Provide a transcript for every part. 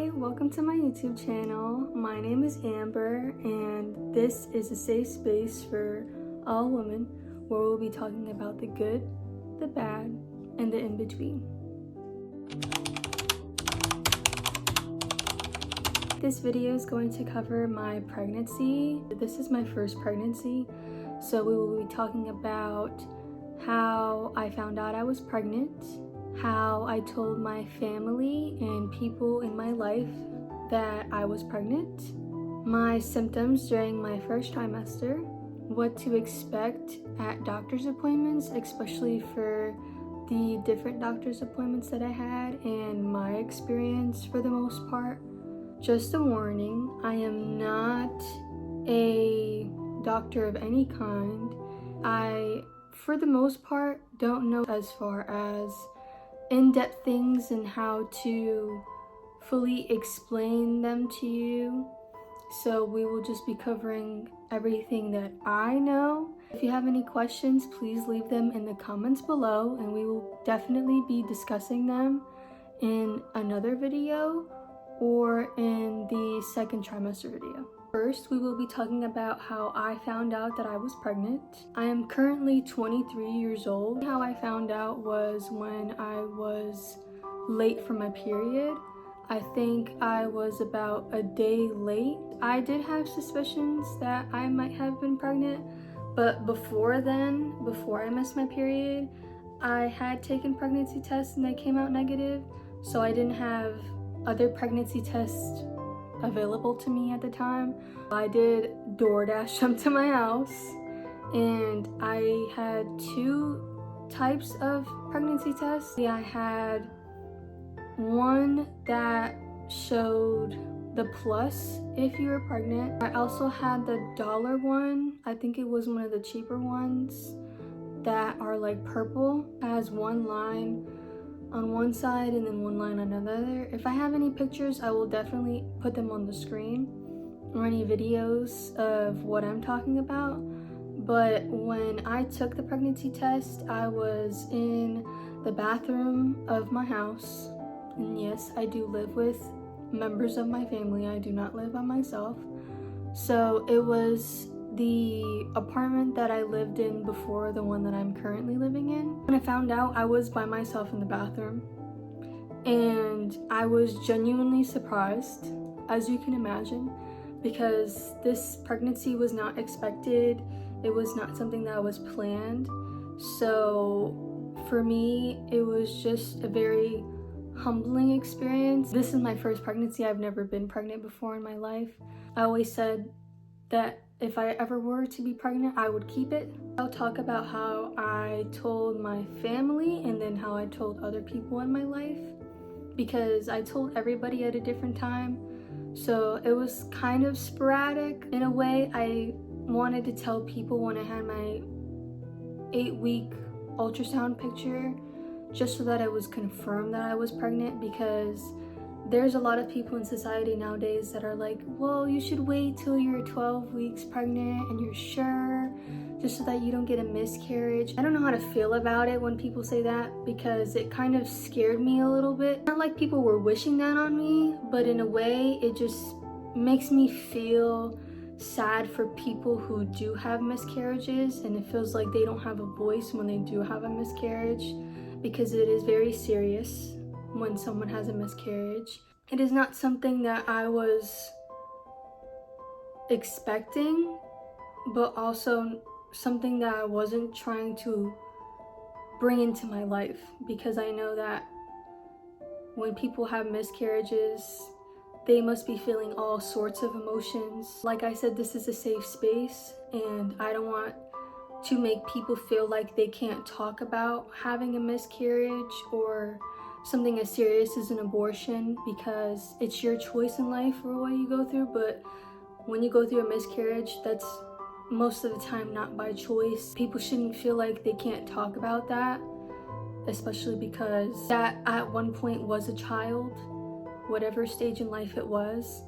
Hi, welcome to my YouTube channel. My name is Amber and this is a safe space for all women where we'll be talking about the good, the bad, and the in-between. This video is going to cover my pregnancy. This is my first pregnancy, so we will be talking about how I found out I was pregnant, how I told my family and people in my life that I was pregnant, my symptoms during my first trimester, what to expect at doctor's appointments, especially for the different doctor's appointments that I had, and my experience for the most part. Just a warning, I am not a doctor of any kind. I, for the most part, don't know as far as in-depth things and how to fully explain them to you. So we will just be covering everything that I know. If you have any questions, please leave them in the comments below and we will definitely be discussing them in another video or in the second trimester video. First, we will be talking about how I found out that I was pregnant. I am currently 23 years old. How I found out was when I was late for my period. I think I was about a day late. I did have suspicions that I might have been pregnant, but before then, before I missed my period, I had taken pregnancy tests and they came out negative, so I didn't have other pregnancy tests available to me at the time. I did DoorDash them to my house and I had two types of pregnancy tests. I had one that showed the plus if you were pregnant. I also had the dollar one. I think it was one of the cheaper ones that are like purple. It has one line on one side and then one line on another. If I have any pictures, I will definitely put them on the screen or any videos of what I'm talking about. But when I took the pregnancy test, I was in the bathroom of my house. And yes, I do live with members of my family. I do not live by myself. So it was the apartment that I lived in before the one that I'm currently living in. When I found out, I was by myself in the bathroom and I was genuinely surprised, as you can imagine, because this pregnancy was not expected. It was not something that was planned. So for me, it was just a very humbling experience. This is my first pregnancy. I've never been pregnant before in my life. I always said that if I ever were to be pregnant, I would keep it. I'll talk about how I told my family and then how I told other people in my life, because I told everybody at a different time. So it was kind of sporadic. In a way, I wanted to tell people when I had my 8-week ultrasound picture, just so that it was confirmed that I was pregnant, because there's a lot of people in society nowadays that are like, well, you should wait till you're 12 weeks pregnant and you're sure, just so that you don't get a miscarriage. I don't know how to feel about it when people say that, because it kind of scared me a little bit. Not like people were wishing that on me, but in a way it just makes me feel sad for people who do have miscarriages, and it feels like they don't have a voice when they do have a miscarriage, because it is very serious when someone has a miscarriage. It is not something that I was expecting, but also something that I wasn't trying to bring into my life, because I know that when people have miscarriages, they must be feeling all sorts of emotions. Like I said, this is a safe space and I don't want to make people feel like they can't talk about having a miscarriage or something as serious as an abortion, because it's your choice in life for what you go through. But when you go through a miscarriage, that's most of the time not by choice. People shouldn't feel like they can't talk about that, especially because that at one point was a child, whatever stage in life it was.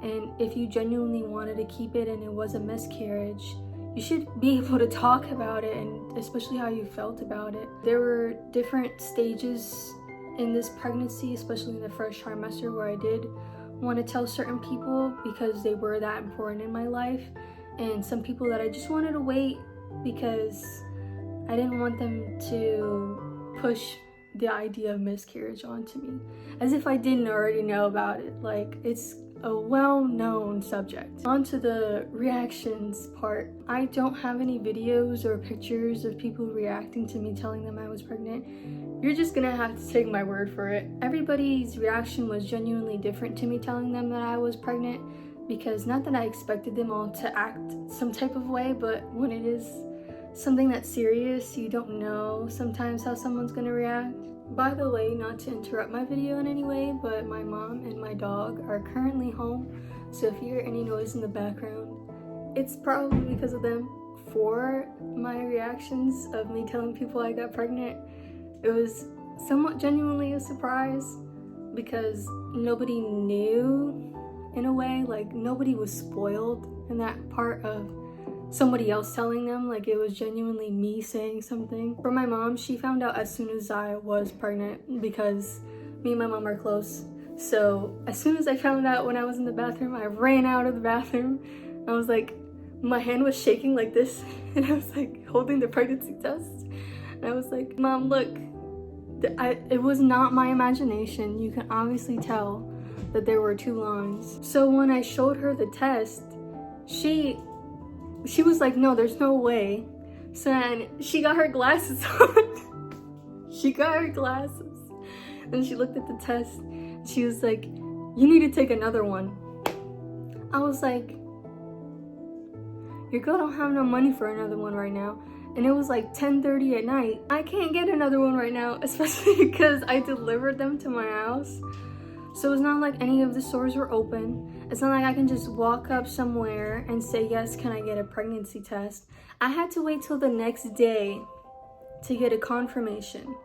And if you genuinely wanted to keep it and it was a miscarriage, you should be able to talk about it, and especially how you felt about it. There were different stages in this pregnancy, especially in the first trimester, where I did want to tell certain people because they were that important in my life, and some people that I just wanted to wait because I didn't want them to push the idea of miscarriage onto me, as if I didn't already know about it. Like, it's a well-known subject. On to the reactions part. I don't have any videos or pictures of people reacting to me telling them I was pregnant. You're just gonna have to take my word for it. Everybody's reaction was genuinely different to me telling them that I was pregnant, because not that I expected them all to act some type of way, but when it is something that's serious, you don't know sometimes how someone's gonna react. By the way, not to interrupt my video in any way, but my mom and my dog are currently home, so if you hear any noise in the background, it's probably because of them. For my reactions of me telling people I got pregnant, it was somewhat genuinely a surprise because nobody knew in a way. Like, nobody was spoiled in that part of somebody else telling them. Like, it was genuinely me saying something. For my mom, she found out as soon as I was pregnant because me and my mom are close. So as soon as I found out when I was in the bathroom, I ran out of the bathroom. I was like, my hand was shaking like this, and I was like holding the pregnancy test. And I was like, Mom, look, it was not my imagination. You can obviously tell that there were 2 lines. So when I showed her the test, she was like, no, there's no way. So then she got her glasses on. She got her glasses. And she looked at the test. She was like, you need to take another one. I was like, your girl don't have no money for another one right now. And it was like 10:30 at night. I can't get another one right now, especially because I delivered them to my house. So it's not like any of the stores were open. It's not like I can just walk up somewhere and say, yes, can I get a pregnancy test? I had to wait till the next day to get a confirmation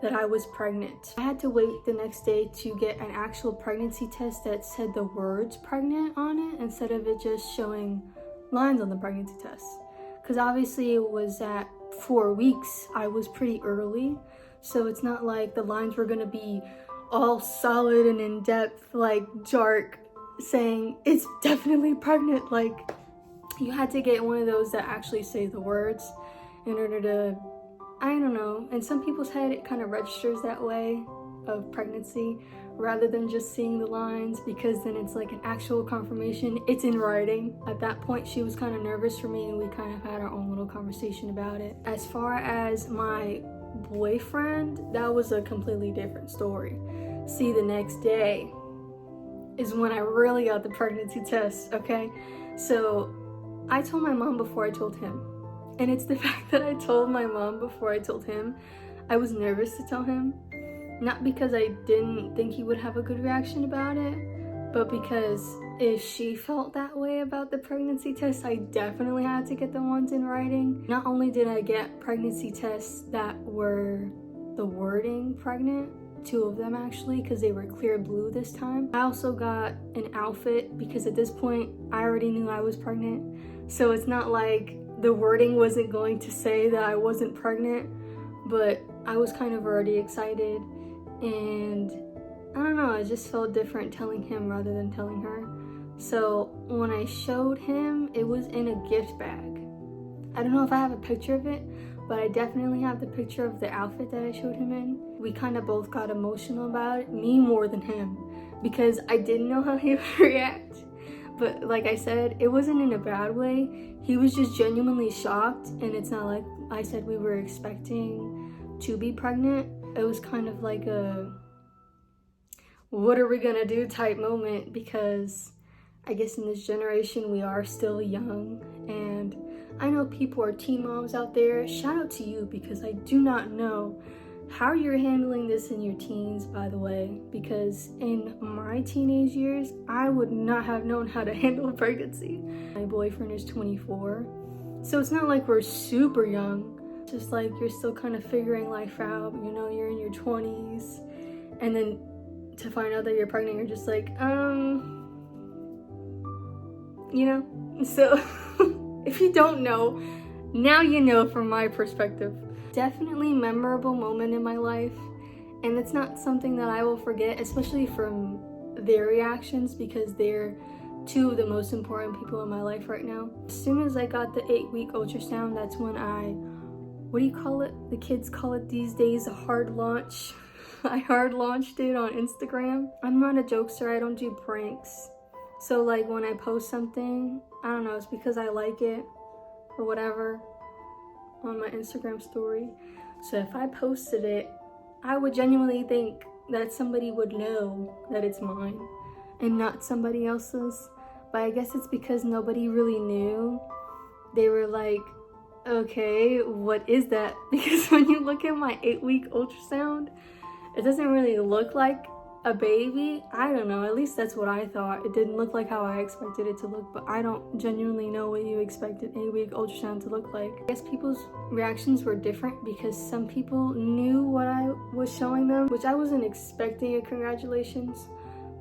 that I was pregnant. I had to wait the next day to get an actual pregnancy test that said the words pregnant on it, instead of it just showing lines on the pregnancy test. Because obviously it was at 4 weeks. I was pretty early. So it's not like the lines were gonna be all solid and in depth, like dark, saying it's definitely pregnant. Like, you had to get one of those that actually say the words in order to, I don't know, in some people's head it kind of registers that way of pregnancy rather than just seeing the lines, because then it's like an actual confirmation, it's in writing. At that point she was kind of nervous for me, and we kind of had our own little conversation about it. As far as my boyfriend, that was a completely different story. See, the next day is when I really got the pregnancy test, okay? So I told my mom before I told him. And it's the fact that I told my mom before I told him. I was nervous to tell him. Not because I didn't think he would have a good reaction about it, but because if she felt that way about the pregnancy test, I definitely had to get the ones in writing. Not only did I get pregnancy tests that were the wording pregnant, 2 of them actually, because they were clear blue this time. I also got an outfit because at this point I already knew I was pregnant. So it's not like the wording wasn't going to say that I wasn't pregnant, but I was kind of already excited, and I don't know, it just felt different telling him rather than telling her. So when I showed him, it was in a gift bag. I don't know if I have a picture of it, but I definitely have the picture of the outfit that I showed him in. We kind of both got emotional about it, me more than him, because I didn't know how he would react. But like I said, it wasn't in a bad way. He was just genuinely shocked, and it's not like I said we were expecting to be pregnant. It was kind of like a what are we gonna do type moment, because I guess in this generation we are still young, and I know people are teen moms out there. Shout out to you, because I do not know how you're handling this in your teens, by the way, because in my teenage years, I would not have known how to handle pregnancy. My boyfriend is 24, so it's not like we're super young. Just like you're still kind of figuring life out, you know, you're in your 20s, and then to find out that you're pregnant, you're just like, you know? So if you don't know, now you know from my perspective. Definitely memorable moment in my life, and it's not something that I will forget, especially from their reactions because they're two of the most important people in my life right now. As soon as I got the 8-week ultrasound, that's when what do you call it? The kids call it these days a hard launch. I hard launched it on Instagram. I'm not a jokester, I don't do pranks. So like when I post something, I don't know, it's because I like it or whatever on my Instagram story. So if I posted it, I would genuinely think that somebody would know that it's mine and not somebody else's. But I guess it's because nobody really knew. They were like, okay, what is that? Because when you look at my 8-week ultrasound, it doesn't really look like a baby. I don't know, at least that's what I thought. It didn't look like how I expected it to look, but I don't genuinely know what you expect an 8-week ultrasound to look like. I guess people's reactions were different because some people knew what I was showing them, which I wasn't expecting a congratulations,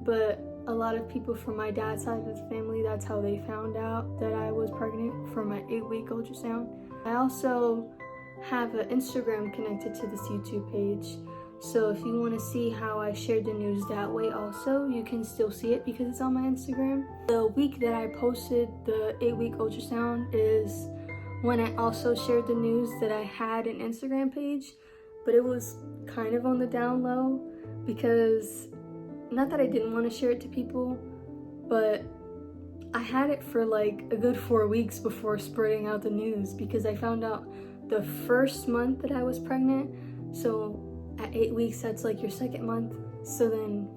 but a lot of people from my dad's side of the family, that's how they found out that I was pregnant, for my 8-week ultrasound. I also have an Instagram connected to this YouTube page. So if you want to see how I shared the news that way also, you can still see it because it's on my Instagram. The week that I posted the 8-week ultrasound is when I also shared the news that I had an Instagram page, but it was kind of on the down low because, not that I didn't want to share it to people, but I had it for like a good 4 weeks before spreading out the news because I found out the first month that I was pregnant. So at 8 weeks, that's like your second month. So then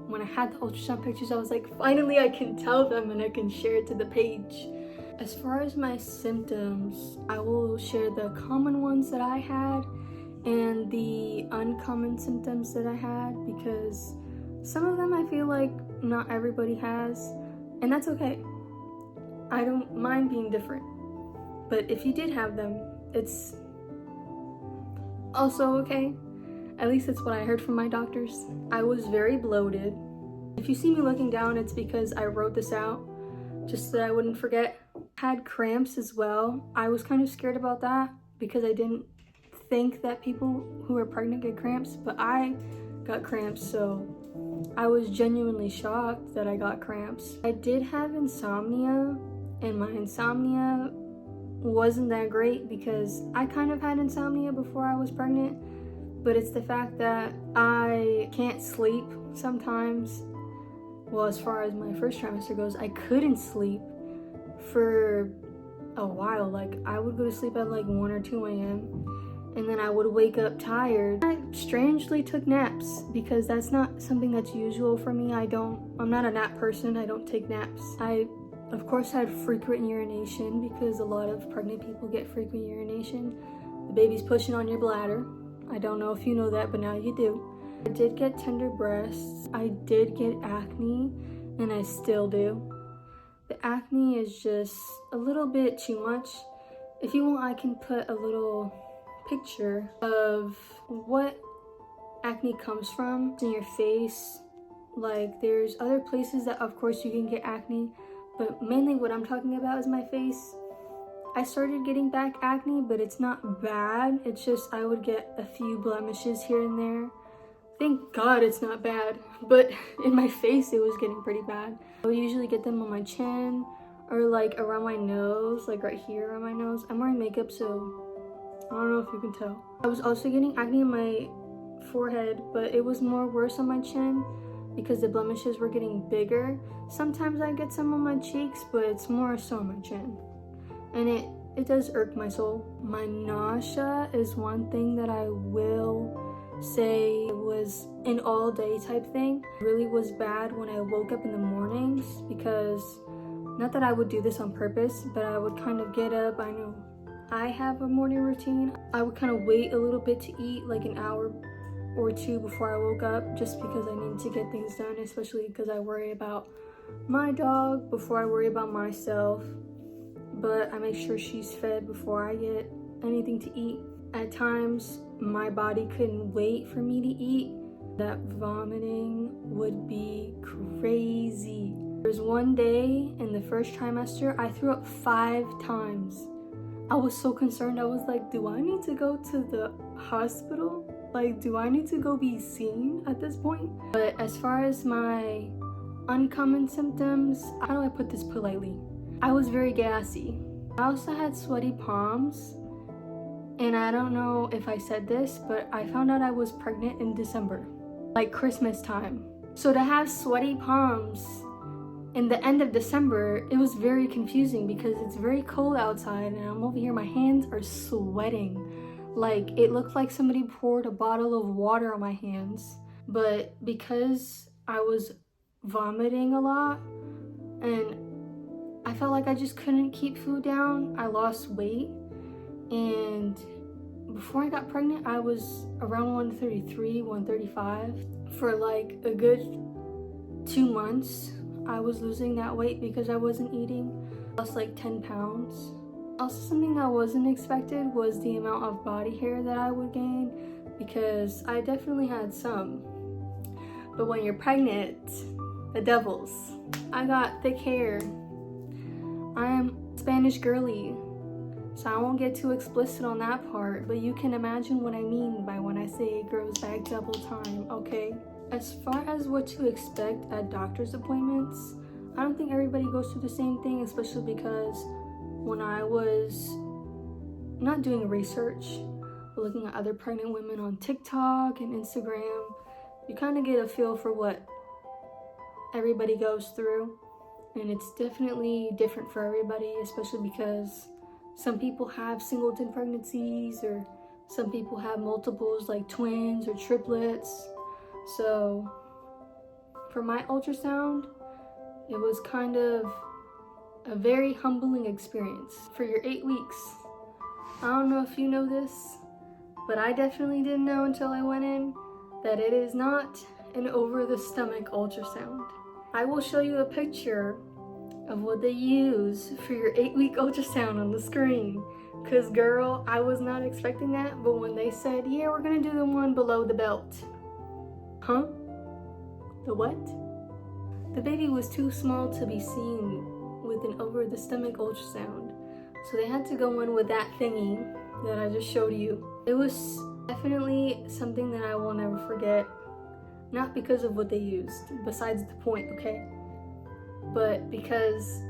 when I had the ultrasound pictures, I was like, finally I can tell them and I can share it to the page. As far as my symptoms, I will share the common ones that I had and the uncommon symptoms that I had because some of them I feel like not everybody has, and that's okay. I don't mind being different. But if you did have them, it's also okay. At least it's what I heard from my doctors. I was very bloated. If you see me looking down, it's because I wrote this out just so that I wouldn't forget. Had cramps as well. I was kind of scared about that because I didn't think that people who are pregnant get cramps, but I got cramps, so I was genuinely shocked that I got cramps. I did have insomnia, and my insomnia wasn't that great because I kind of had insomnia before I was pregnant. But it's the fact that I can't sleep sometimes. Well, as far as my first trimester goes, I couldn't sleep for a while. Like, I would go to sleep at like 1 or 2 a.m. and then I would wake up tired. I strangely took naps because that's not something that's usual for me. I'm not a nap person. I don't take naps. I, of course, had frequent urination because a lot of pregnant people get frequent urination. The baby's pushing on your bladder. I don't know if you know that, but now you do. I did get tender breasts. I did get acne, and I still do. The acne is just a little bit too much. If you want, I can put a little picture of what acne comes from in your face. Like, there's other places that, of course, you can get acne, but mainly what I'm talking about is my face. I started getting back acne, but it's not bad. It's just I would get a few blemishes here and there. Thank God it's not bad, but in my face it was getting pretty bad. I would usually get them on my chin or like around my nose, like right here around my nose. I'm wearing makeup, so I don't know if you can tell. I was also getting acne on my forehead, but it was more worse on my chin because the blemishes were getting bigger. Sometimes I get some on my cheeks, but it's more so on my chin. And it does irk my soul. My nausea is one thing that I will say was an all-day type thing. It really was bad when I woke up in the mornings because, not that I would do this on purpose, but I would kind of get up. I know I have a morning routine. I would kind of wait a little bit to eat, like an hour or two before I woke up, just because I need to get things done, especially because I worry about my dog before I worry about myself. But I make sure she's fed before I get anything to eat. At times, my body couldn't wait for me to eat. That vomiting would be crazy. There was one day in the first trimester, I threw up 5 times. I was so concerned. I was like, do I need to go to the hospital? Like, do I need to go be seen at this point? But as far as my uncommon symptoms, how do I put this politely? I was very gassy. I also had sweaty palms. And I don't know if I said this, but I found out I was pregnant in December, like Christmas time. So to have sweaty palms in the end of December, it was very confusing because it's very cold outside and I'm over here, my hands are sweating. Like, it looked like somebody poured a bottle of water on my hands. But because I was vomiting a lot and I felt like I just couldn't keep food down, I lost weight. And before I got pregnant, I was around 133, 135. For like a good 2 months, I was losing that weight because I wasn't eating. I lost like 10 pounds. Also, something I wasn't expected was the amount of body hair that I would gain, because I definitely had some. But when you're pregnant, the devils. I got thick hair. I am Spanish girly. So I won't get too explicit on that part, but you can imagine what I mean by when I say it grows back double time, okay? As far as what to expect at doctor's appointments, I don't think everybody goes through the same thing, especially because when I was not doing research, but looking at other pregnant women on TikTok and Instagram, you kind of get a feel for what everybody goes through. And it's definitely different for everybody, especially because some people have singleton pregnancies, or some people have multiples like twins or triplets. So for my ultrasound, it was kind of a very humbling experience. For your 8 weeks, I don't know if you know this, but I definitely didn't know until I went in that it is not an over the stomach ultrasound. I will show you a picture of what they use for your 8-week ultrasound on the screen. Cause girl, I was not expecting that, but when they said, yeah, we're gonna do the one below the belt. Huh? The what? The baby was too small to be seen with an over the stomach ultrasound. So they had to go in with that thingy that I just showed you. It was definitely something that I will never forget. Not because of what they used, besides the point, okay? But because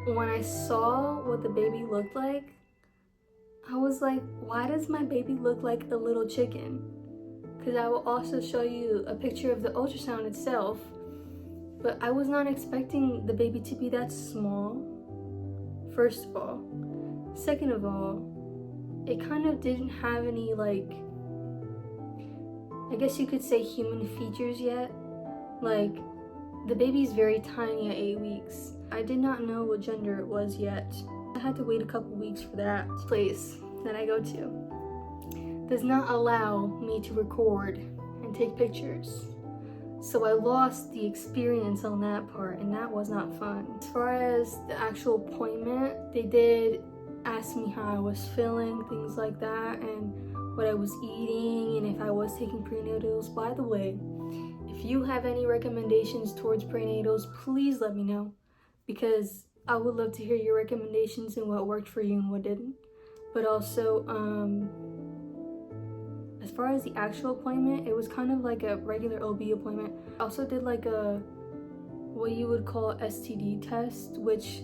when I saw what the baby looked like, I was like, why does my baby look like a little chicken? Because I will also show you a picture of the ultrasound itself, but I was not expecting the baby to be that small, first of all. Second of all, it kind of didn't have any, like, I guess you could say human features yet. Like, the baby's very tiny at 8 weeks. I did not know what gender it was yet. I had to wait a couple weeks for that. Place that I go to does not allow me to record and take pictures. So I lost the experience on that part, and that was not fun. As far as the actual appointment, they did ask me how I was feeling, things like that, and what I was eating, and if I was taking prenatals. By the way, if you have any recommendations towards prenatals, please let me know, because I would love to hear your recommendations and what worked for you and what didn't. But also, as far as the actual appointment, it was kind of like a regular OB appointment. I also did like a, what you would call STD test, which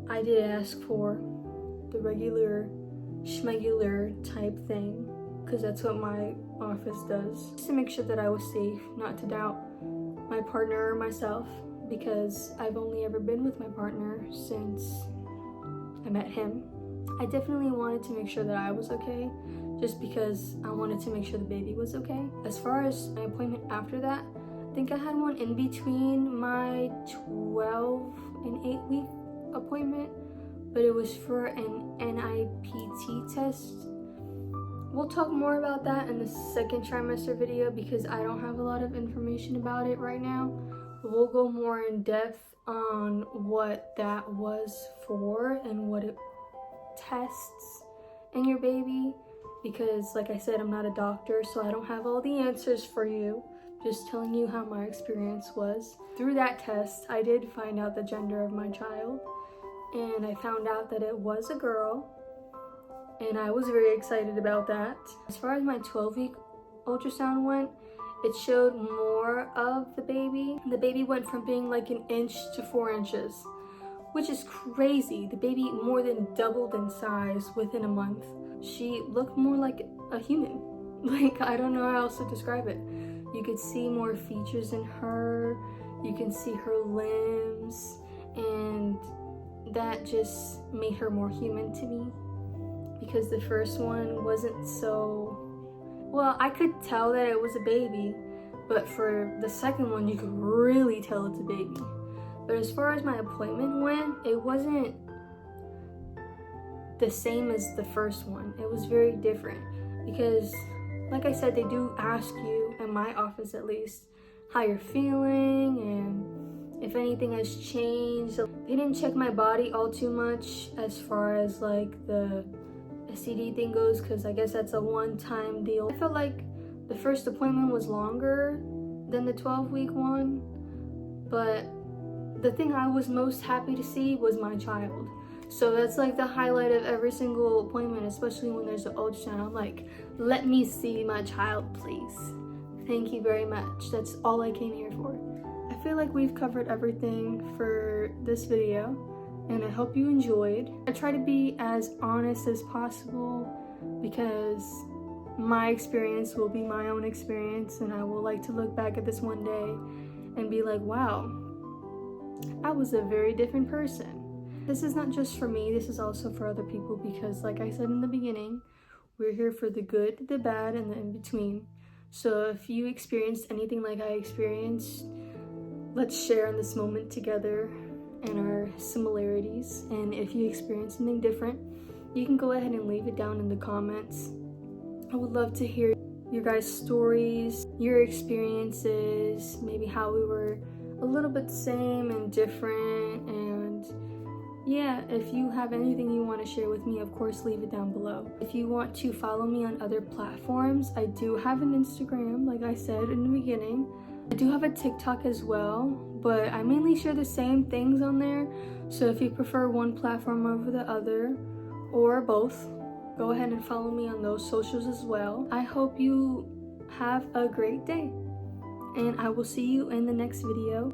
I did ask for, the regular schmegular type thing, because that's what my office does, just to make sure that I was safe, not to doubt my partner or myself, because I've only ever been with my partner since I met him. I definitely wanted to make sure that I was okay, just because I wanted to make sure the baby was okay. As far as my appointment after that, I think I had one in between my 12 and 8-week appointment, but it was for an NIPT test. We'll talk more about that in the second trimester video because I don't have a lot of information about it right now. We'll go more in depth on what that was for and what it tests in your baby, because like I said, I'm not a doctor, so I don't have all the answers for you. Just telling you how my experience was. Through that test, I did find out the gender of my child, and I found out that it was a girl, and I was very excited about that. As far as my 12-week ultrasound went, it showed more of the baby. The baby went from being like 1 inch to 4 inches, which is crazy. The baby more than doubled in size within a month. She looked more like a human. Like, I don't know how else to describe it. You could see more features in her. You can see her limbs, and that just made her more human to me, because the first one wasn't so, well, I could tell that it was a baby, but for the second one you could really tell it's a baby. But as far as my appointment went, it wasn't the same as the first one. It was very different, because like I said, they do ask you, in my office at least, how you're feeling and if anything has changed. They didn't check my body all too much as far as like the STD thing goes, because I guess that's a one-time deal. I felt like the first appointment was longer than the 12-week one, but the thing I was most happy to see was my child. So that's like the highlight of every single appointment, especially when there's an ultrasound. I'm like, let me see my child, please. Thank you very much. That's all I came here for. I feel like we've covered everything for this video, and I hope you enjoyed. I try to be as honest as possible, because my experience will be my own experience, and I will like to look back at this one day and be like, wow, I was a very different person. This is not just for me, this is also for other people, because like I said in the beginning, we're here for the good, the bad, and the in-between. So if you experienced anything like I experienced, let's share in this moment together and our similarities. And if you experience something different, you can go ahead and leave it down in the comments. I would love to hear your guys' stories, your experiences, maybe how we were a little bit same and different. And yeah, if you have anything you want to share with me, of course, leave it down below. If you want to follow me on other platforms, I do have an Instagram, like I said in the beginning. I do have a TikTok as well, but I mainly share the same things on there. So if you prefer one platform over the other, or both, go ahead and follow me on those socials as well. I hope you have a great day, and I will see you in the next video.